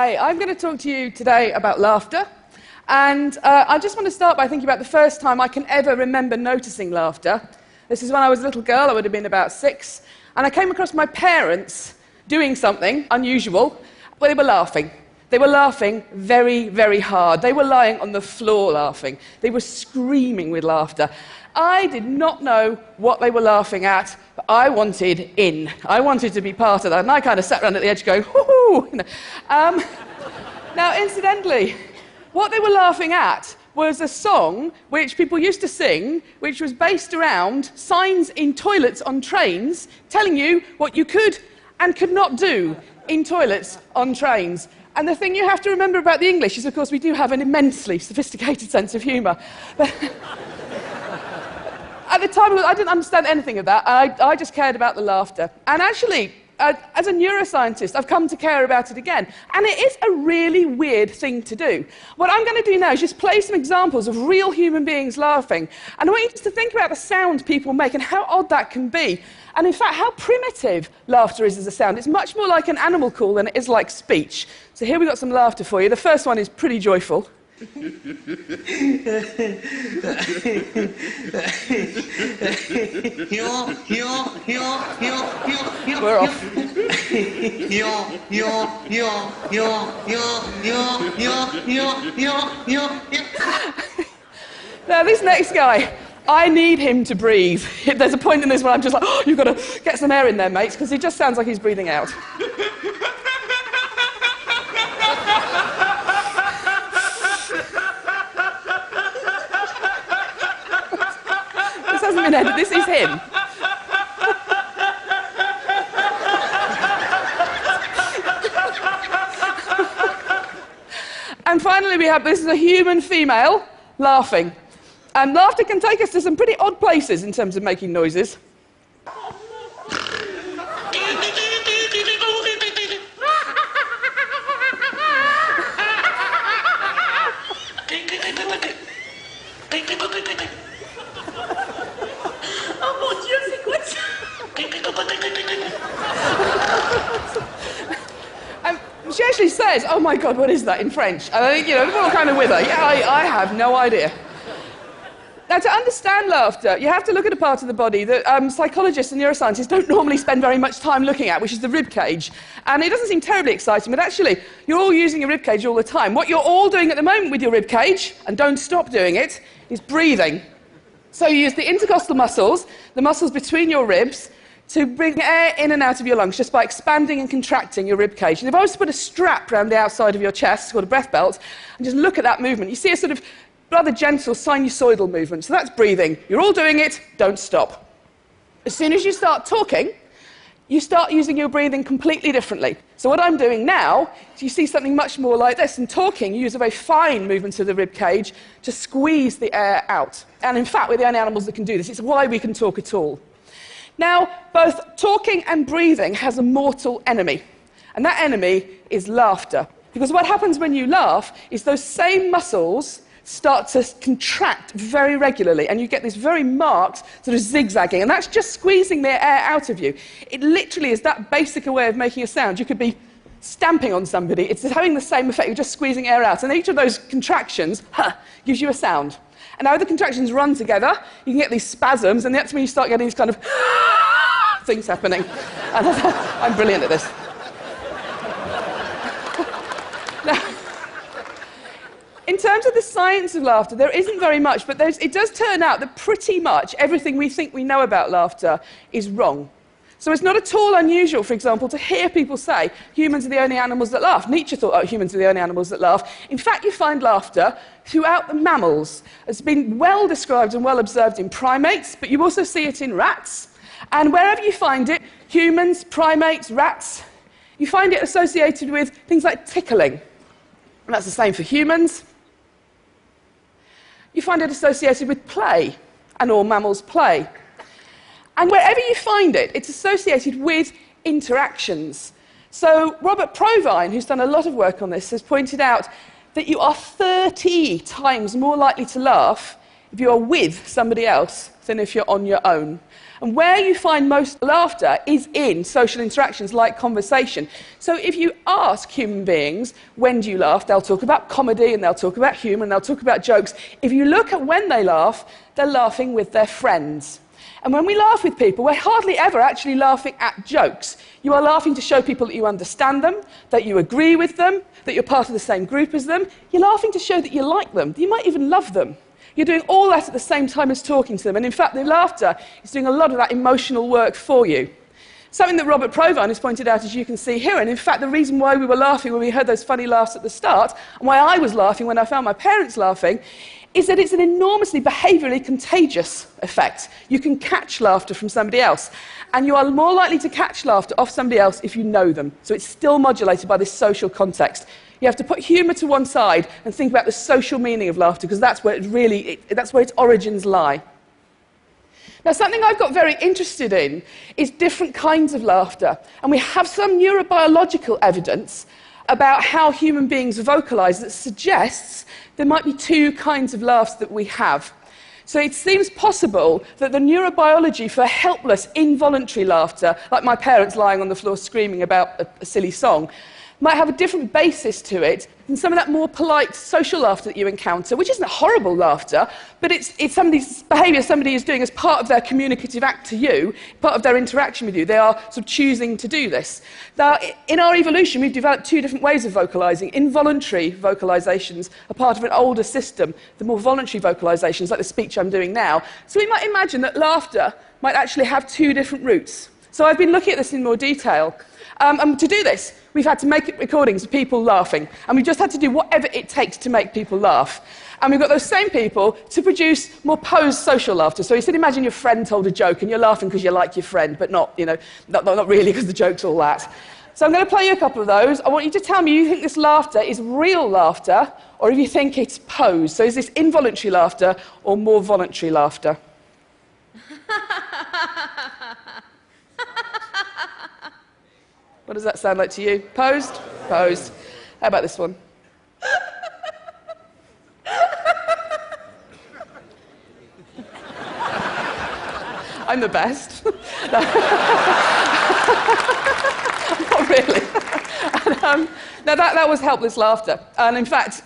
Hi, I'm going to talk to you today about laughter. And I just want to start by thinking about the first time I can ever remember noticing laughter. This is when I was a little girl. I would have been about 6. And I came across my parents doing something unusual, where they were laughing. They were laughing very, very hard. They were lying on the floor laughing. They were screaming with laughter. I did not know what they were laughing at, but I wanted in. I wanted to be part of that. And I kind of sat around at the edge going, hoo-hoo! Now, incidentally, what they were laughing at was a song which people used to sing, which was based around signs in toilets on trains telling you what you could and could not do in toilets on trains. And the thing you have to remember about the English is, of course, we do have an immensely sophisticated sense of humour. But at the time, I didn't understand anything of that. I just cared about the laughter. And actually, as a neuroscientist, I've come to care about it again. And it is a really weird thing to do. What I'm going to do now is just play some examples of real human beings laughing. And I want you just to think about the sound people make and how odd that can be. And in fact, how primitive laughter is as a sound. It's much more like an animal call than it is like speech. So here we've got some laughter for you. The first one is pretty joyful. We're off. Now, this next guy, I need him to breathe. There's a point in this where I'm just like, oh, you've got to get some air in there, mates, because he just sounds like he's breathing out. This hasn't been edited, this is him. And finally we have, this is a human female laughing. And laughter can take us to some pretty odd places in terms of making noises. She actually says, oh my God, what is that in French? And I think, we're all kind of with her. Yeah, I have no idea. Now, to understand laughter, you have to look at a part of the body that psychologists and neuroscientists don't normally spend very much time looking at, which is the rib cage. And it doesn't seem terribly exciting, but actually, you're all using your rib cage all the time. What you're all doing at the moment with your rib cage, and don't stop doing it, is breathing. So you use the intercostal muscles, the muscles between your ribs, to bring air in and out of your lungs just by expanding and contracting your rib cage. And if I was to put a strap around the outside of your chest, called a breath belt, and just look at that movement, you see a sort of rather gentle sinusoidal movement. So that's breathing. You're all doing it, don't stop. As soon as you start talking, you start using your breathing completely differently. So what I'm doing now is you see something much more like this. In talking, you use a very fine movement of the rib cage to squeeze the air out. And in fact, we're the only animals that can do this. It's why we can talk at all. Now, both talking and breathing has a mortal enemy, and that enemy is laughter. Because what happens when you laugh is those same muscles start to contract very regularly, and you get this very marked sort of zigzagging, and that's just squeezing the air out of you. It literally is that basic a way of making a sound. You could be stamping on somebody. It's having the same effect. You're just squeezing air out, and each of those contractions gives you a sound. And now the contractions run together, you can get these spasms, and that's when you start getting these kind of things happening. And I'm brilliant at this. Now, in terms of the science of laughter, there isn't very much, but it does turn out that pretty much everything we think we know about laughter is wrong. So it's not at all unusual, for example, to hear people say humans are the only animals that laugh. Nietzsche thought, oh, humans are the only animals that laugh. In fact, you find laughter throughout the mammals. It's been well described and well observed in primates, but you also see it in rats. And wherever you find it, humans, primates, rats, you find it associated with things like tickling. And that's the same for humans. You find it associated with play, and all mammals play. And wherever you find it, it's associated with interactions. So Robert Provine, who's done a lot of work on this, has pointed out that you are 30 times more likely to laugh if you are with somebody else than if you're on your own. And where you find most laughter is in social interactions like conversation. So if you ask human beings, when do you laugh? They'll talk about comedy, and they'll talk about humour, and they'll talk about jokes. If you look at when they laugh, they're laughing with their friends. And when we laugh with people, we're hardly ever actually laughing at jokes. You are laughing to show people that you understand them, that you agree with them, that you're part of the same group as them. You're laughing to show that you like them. You might even love them. You're doing all that at the same time as talking to them. And in fact, the laughter is doing a lot of that emotional work for you. Something that Robert Provine has pointed out, as you can see here, and in fact, the reason why we were laughing when we heard those funny laughs at the start, and why I was laughing when I found my parents laughing, is that it's an enormously behaviourally contagious effect. You can catch laughter from somebody else, and you are more likely to catch laughter off somebody else if you know them. So it's still modulated by this social context. You have to put humour to one side and think about the social meaning of laughter, because that's where that's where its origins lie. Now, something I've got very interested in is different kinds of laughter, and we have some neurobiological evidence about how human beings vocalise that suggests there might be two kinds of laughs that we have. So it seems possible that the neurobiology for helpless, involuntary laughter, like my parents lying on the floor screaming about a silly song, might have a different basis to it than some of that more polite social laughter that you encounter, which isn't horrible laughter, but it's somebody's behaviour somebody is doing as part of their communicative act to you, part of their interaction with you. They are sort of choosing to do this. Now, in our evolution, we've developed two different ways of vocalising. Involuntary vocalisations are part of an older system, the more voluntary vocalisations, like the speech I'm doing now. So we might imagine that laughter might actually have two different roots. So I've been looking at this in more detail. And to do this, we've had to make recordings of people laughing, and we've just had to do whatever it takes to make people laugh. And we've got those same people to produce more posed social laughter. So you said, imagine your friend told a joke, and you're laughing because you like your friend, but not really because the joke's all that. So I'm going to play you a couple of those. I want you to tell me if you think this laughter is real laughter, or if you think it's posed. So is this involuntary laughter or more voluntary laughter? What does that sound like to you? Posed? Posed. How about this one? I'm the best. Not really. And, now that was helpless laughter. And in fact,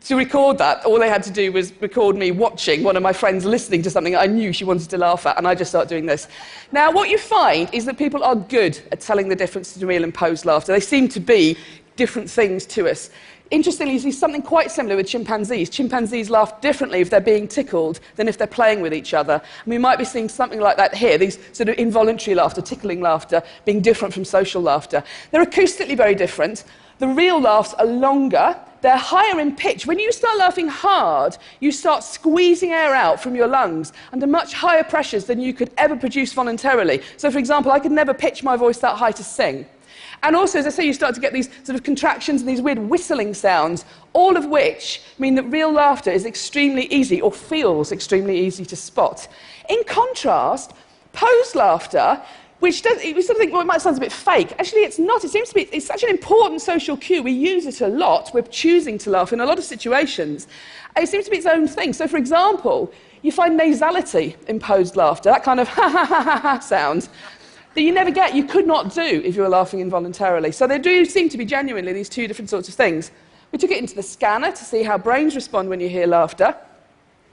to record that, all they had to do was record me watching one of my friends listening to something I knew she wanted to laugh at, and I just started doing this. Now, what you find is that people are good at telling the difference between real and posed laughter. They seem to be different things to us. Interestingly, you see something quite similar with chimpanzees. Chimpanzees laugh differently if they're being tickled than if they're playing with each other. And we might be seeing something like that here, these sort of involuntary laughter, tickling laughter, being different from social laughter. They're acoustically very different. The real laughs are longer. They're higher in pitch. When you start laughing hard, you start squeezing air out from your lungs under much higher pressures than you could ever produce voluntarily. So, for example, I could never pitch my voice that high to sing. And also, as I say, you start to get these sort of contractions and these weird whistling sounds, all of which mean that real laughter is extremely easy, or feels extremely easy to spot. In contrast, posed laughter, which we sort of think, well, it might sound a bit fake. Actually, it's not. It seems to be, it's such an important social cue. We use it a lot. We're choosing to laugh in a lot of situations. It seems to be its own thing. So, for example, you find nasality in posed laughter, that kind of ha-ha-ha-ha sound that you never get, you could not do if you were laughing involuntarily. So there do seem to be genuinely these two different sorts of things. We took it into the scanner to see how brains respond when you hear laughter.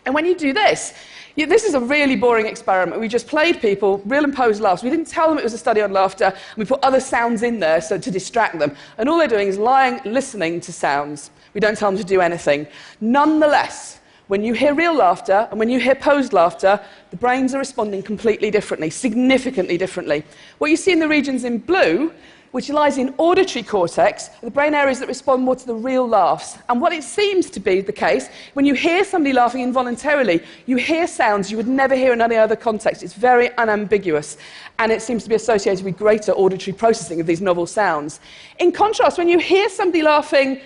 And when you do this, this is a really boring experiment. We just played people real and posed laughs. We didn't tell them it was a study on laughter, and we put other sounds in there to distract them. And all they're doing is lying, listening to sounds. We don't tell them to do anything. Nonetheless, when you hear real laughter and when you hear posed laughter, the brains are responding completely differently, significantly differently. What you see in the regions in blue, which lies in auditory cortex, are the brain areas that respond more to the real laughs. And what it seems to be the case, when you hear somebody laughing involuntarily, you hear sounds you would never hear in any other context. It's very unambiguous, and it seems to be associated with greater auditory processing of these novel sounds. In contrast, when you hear somebody laughing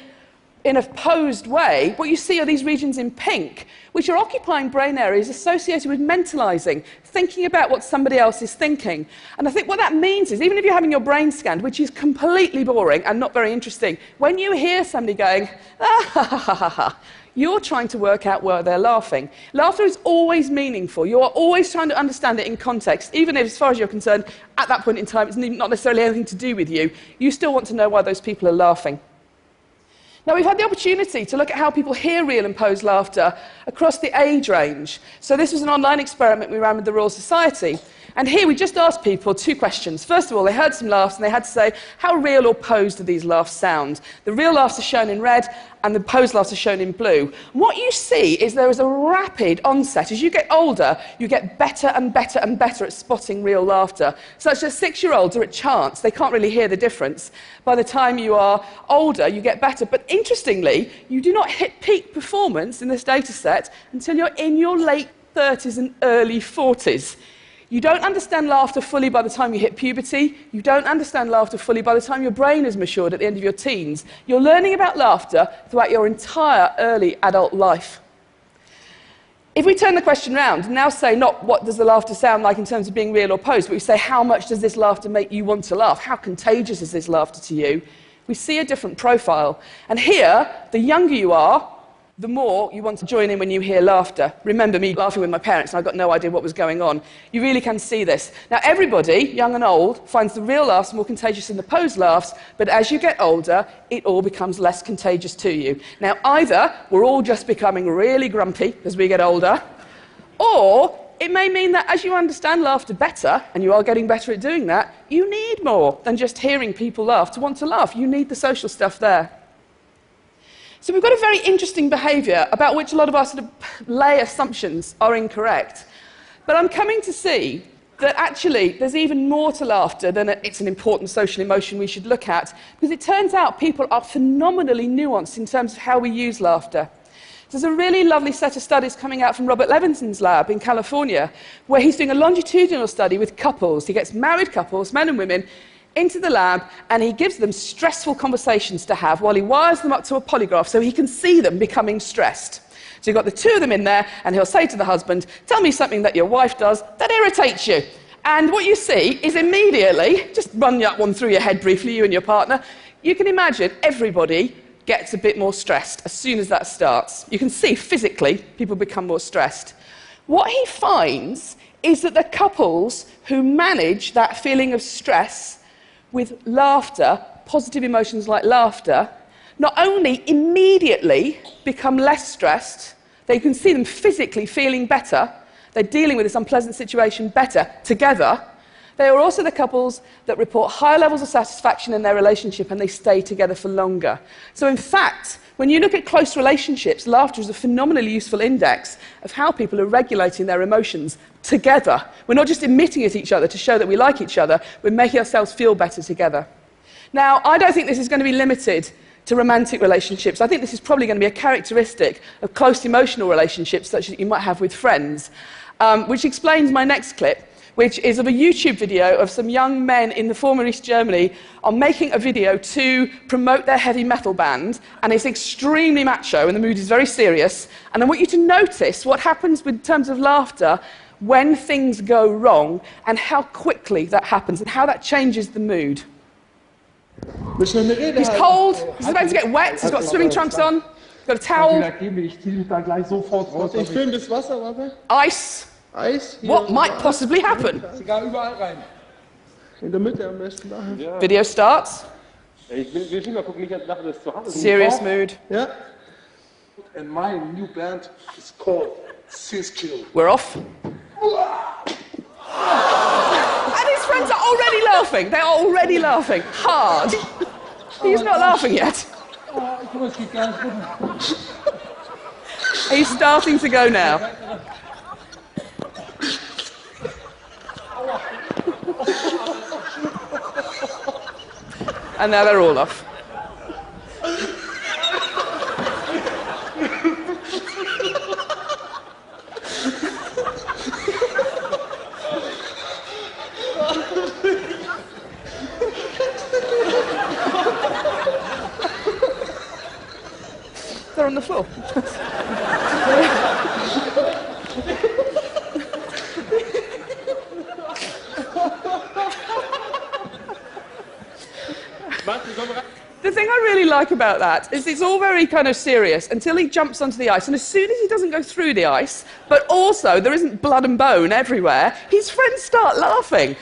in a posed way, what you see are these regions in pink, which are occupying brain areas associated with mentalizing, thinking about what somebody else is thinking. And I think what that means is, even if you're having your brain scanned, which is completely boring and not very interesting, when you hear somebody going, ah, ha, ha, ha, ha, ha, you're trying to work out where they're laughing. Laughter is always meaningful. You are always trying to understand it in context, even if, as far as you're concerned, at that point in time, it's not necessarily anything to do with you. You still want to know why those people are laughing. Now, we've had the opportunity to look at how people hear real and posed laughter across the age range. So this was an online experiment we ran with the Royal Society. And here we just asked people 2 questions. First of all, they heard some laughs and they had to say, how real or posed do these laughs sound? The real laughs are shown in red and the posed laughs are shown in blue. And what you see is there is a rapid onset. As you get older, you get better and better and better at spotting real laughter. Such that 6-year-olds are at chance. They can't really hear the difference. By the time you are older, you get better. But interestingly, you do not hit peak performance in this data set until you're in your late 30s and early 40s. You don't understand laughter fully by the time you hit puberty. You don't understand laughter fully by the time your brain is matured at the end of your teens. You're learning about laughter throughout your entire early adult life. If we turn the question round and now say not what does the laughter sound like in terms of being real or posed, but we say how much does this laughter make you want to laugh? How contagious is this laughter to you? We see a different profile. And here, the younger you are, the more you want to join in when you hear laughter. Remember me laughing with my parents and I got no idea what was going on. You really can see this. Now everybody, young and old, finds the real laughs more contagious than the posed laughs, but as you get older, it all becomes less contagious to you. Now either we're all just becoming really grumpy as we get older, or it may mean that as you understand laughter better, and you are getting better at doing that, you need more than just hearing people laugh to want to laugh. You need the social stuff there. So we've got a very interesting behaviour about which a lot of our sort of lay assumptions are incorrect. But I'm coming to see that actually there's even more to laughter than it's an important social emotion we should look at, because it turns out people are phenomenally nuanced in terms of how we use laughter. There's a really lovely set of studies coming out from Robert Levinson's lab in California, where he's doing a longitudinal study with couples. He gets married couples, men and women, into the lab, and he gives them stressful conversations to have while he wires them up to a polygraph so he can see them becoming stressed. So you've got the 2 of them in there, and he'll say to the husband, tell me something that your wife does that irritates you. And what you see is immediately, just run that one through your head briefly, you and your partner, you can imagine everybody gets a bit more stressed as soon as that starts. You can see physically people become more stressed. What he finds is that the couples who manage that feeling of stress with laughter, positive emotions like laughter, not only immediately become less stressed, they can see them physically feeling better, they're dealing with this unpleasant situation better together, they are also the couples that report higher levels of satisfaction in their relationship and they stay together for longer. So in fact, when you look at close relationships, laughter is a phenomenally useful index of how people are regulating their emotions together. We're not just emitting at each other to show that we like each other, we're making ourselves feel better together. Now, I don't think this is going to be limited to romantic relationships. I think this is probably going to be a characteristic of close emotional relationships such as you might have with friends, which explains my next clip, which is of a YouTube video of some young men in the former East Germany on making a video to promote their heavy metal band, and it's extremely macho and the mood is very serious, and I want you to notice what happens in terms of laughter when things go wrong and how quickly that happens and how that changes the mood. He's cold, he's about to get wet, he's got swimming trunks on, he's got a towel. Ice. What might possibly happen? Video starts. Serious mood. And my new band is called Cisco. We're off. And his friends are already laughing. They're already laughing. Hard. He's not laughing yet. He's starting to go now. And now they're all off. stressful. The thing I really like about that is it's all very kind of serious until he jumps onto the ice, and as soon as he doesn't go through the ice, but also there isn't blood and bone everywhere, his friends start laughing.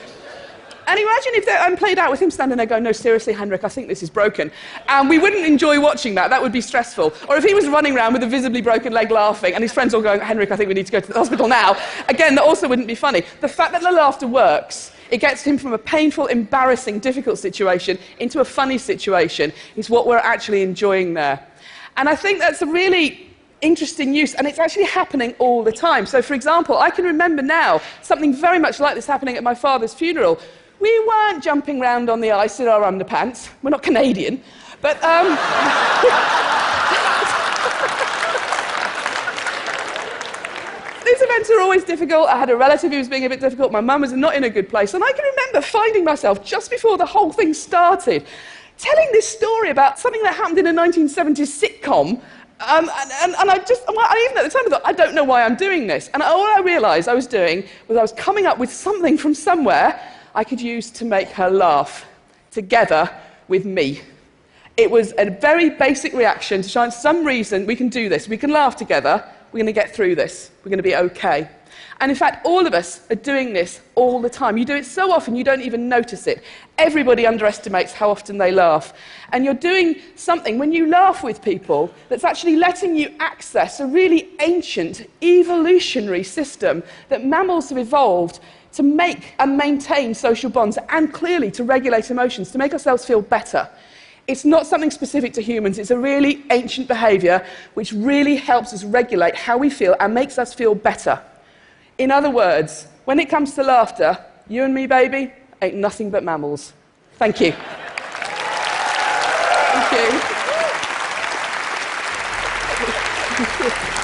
And imagine if I'm played out with him standing there going, no, seriously, Henrik, I think this is broken. And we wouldn't enjoy watching that. That would be stressful. Or if he was running around with a visibly broken leg laughing and his friends all going, Henrik, I think we need to go to the hospital now. Again, that also wouldn't be funny. The fact that the laughter works, it gets him from a painful, embarrassing, difficult situation into a funny situation, is what we're actually enjoying there. And I think that's a really interesting use, and it's actually happening all the time. So, for example, I can remember now something very much like this happening at my father's funeral. We weren't jumping around on the ice in our underpants. We're not Canadian. But, these events are always difficult. I had a relative who was being a bit difficult. My mum was not in a good place. And I can remember finding myself, just before the whole thing started, telling this story about something that happened in a 1970s sitcom. And I even at the time I thought, I don't know why I'm doing this. And all I realised I was doing was I was coming up with something from somewhere I could use to make her laugh, together with me. It was a very basic reaction to try, for some reason, we can do this. We can laugh together. We're going to get through this. We're going to be okay. And in fact, all of us are doing this all the time. You do it so often, you don't even notice it. Everybody underestimates how often they laugh. And you're doing something, when you laugh with people, that's actually letting you access a really ancient, evolutionary system that mammals have evolved to make and maintain social bonds, and clearly to regulate emotions, to make ourselves feel better. It's not something specific to humans. It's a really ancient behaviour which really helps us regulate how we feel and makes us feel better. In other words, when it comes to laughter, you and me, baby, ain't nothing but mammals. Thank you. Thank you.